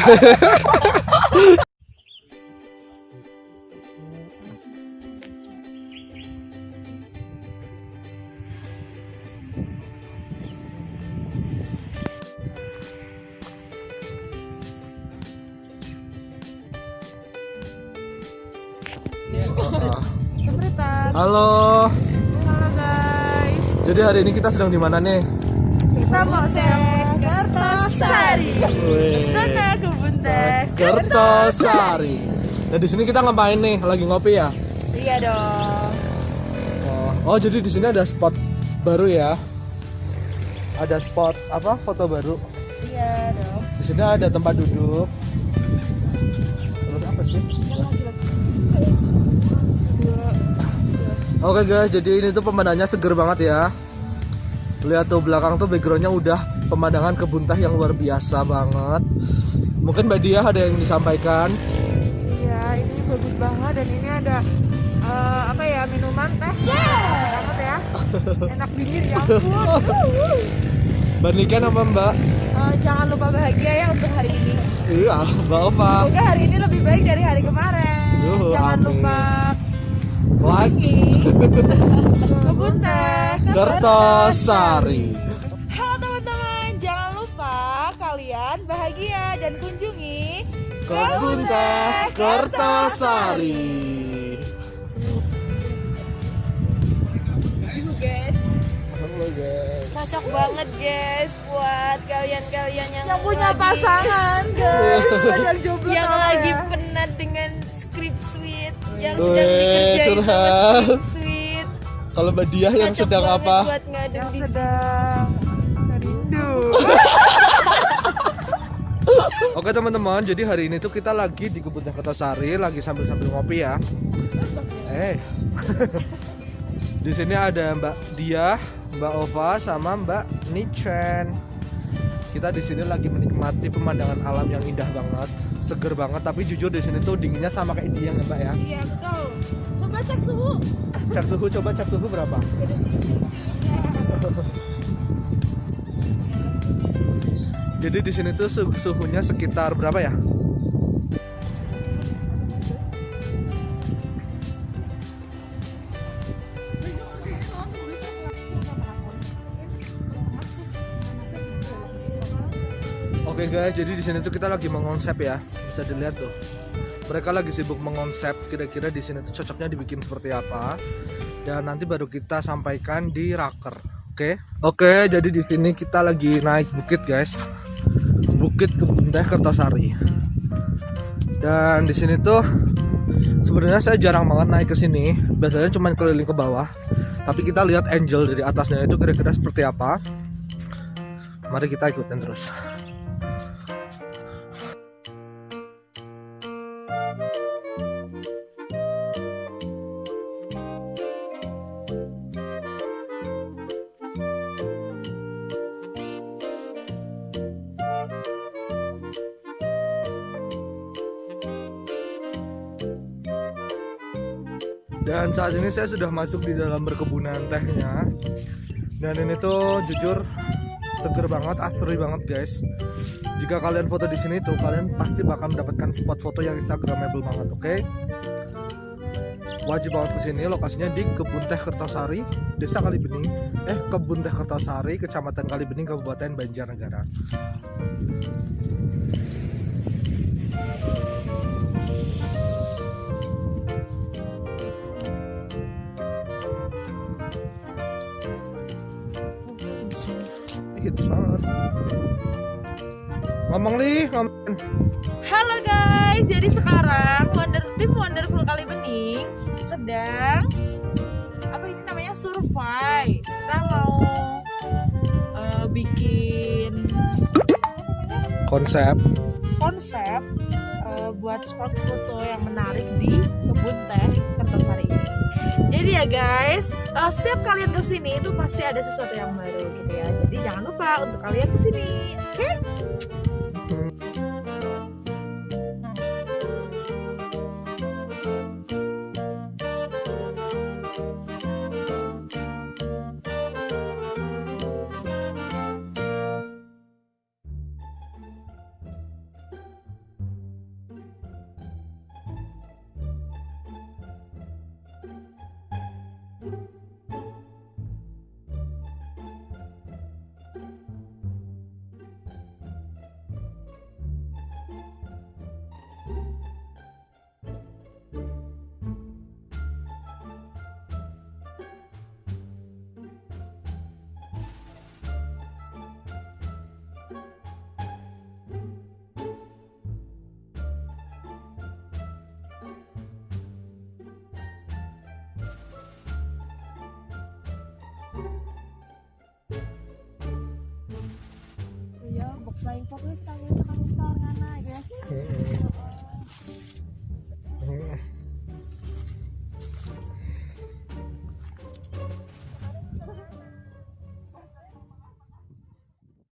Halo. Halo guys. Jadi hari ini kita sedang di mana nih? Kita mau ke Kertosari. Sana kebun teh Kertosari. Nah di sini kita ngapain nih? Lagi ngopi ya? Iya dong. Oh jadi di sini ada spot baru ya? Ada spot apa? Foto baru. Iya dong. Di sini ada tempat duduk. Terus apa sih? Oke guys, jadi ini tuh pemandangannya seger banget ya. Lihat tuh belakang tuh backgroundnya udah pemandangan kebun teh yang luar biasa banget. Mungkin Mbak Dia ada yang disampaikan. Iya, ini bagus banget dan ini ada apa ya, minuman teh. Banget ya. Enak dingin ya ampun. Mbak Niken apa Mbak? Jangan lupa bahagia ya untuk hari ini. Iya, Mbak Ova. Semoga hari ini lebih baik dari hari kemarin. Jangan Amin. lupa Lagi kebun teh Kertosari. Halo teman-teman, jangan lupa kalian bahagia dan kunjungi Kebun teh Kertosari. Guys, Halo guys. Cocok banget guys buat kalian-kalian yang punya lagi- pasangan guys, yang jomblo yang apa lagi ya? penat dengan script sweet, yang Weh, sedang dikerjain sama curhat. script sweet. Kalau Mbak Dia yang Cocok sedang banget apa? buat ngadem Yang di sedang rindu. Oke teman-teman, jadi hari ini tuh kita lagi di Kebun Teh Kertosari, lagi sambil-sambil ngopi ya. Di sini ada Mbak Dia, Mbak Ova, sama Mbak Nichen. Kita di sini lagi menikmati pemandangan alam yang indah banget, seger banget. Tapi jujur di sini tuh dinginnya sama kayak dia ya Mbak ya. Iya betul. Coba cek suhu. Cek suhu, coba cek suhu berapa? Jadi di sini tuh suhunya sekitar berapa ya? Oke guys, jadi di sini tuh kita lagi mengonsep ya, bisa dilihat tuh. Mereka lagi sibuk mengonsep kira-kira di sini tuh cocoknya dibikin seperti apa, dan nanti baru kita sampaikan di raker. Oke, jadi di sini kita lagi naik bukit guys, Bukit Kebun Teh Kertosari. Dan di sini tuh sebenarnya saya jarang banget naik ke sini, biasanya cuma keliling ke bawah. Tapi kita lihat angel dari atasnya itu kira-kira seperti apa. Mari kita ikutin terus. Dan saat ini saya sudah masuk di dalam perkebunan tehnya. Dan ini tuh jujur seger banget, asri banget guys. Jika kalian foto di sini tuh kalian pasti bakal mendapatkan spot foto yang instagramable banget, oke? Wajib banget kesini, lokasinya di Kebun Teh Kertosari, Desa Kalibening, Kebun Teh Kertosari, Kecamatan Kalibening, Kabupaten Banjarnegara. Hits banget. Ngomong Halo guys, jadi sekarang tim Wonderful Kalibening sedang apa ini namanya survei. Kita mau bikin konsep buat spot foto yang menarik di Kebun Teh Kertosari ini. Jadi ya guys, setiap kalian kesini itu pasti ada sesuatu yang baru gitu ya. Jadi jangan lupa untuk kalian kesini, oke? Iya, box flying fox wis kanggo tekan besar ngana guys.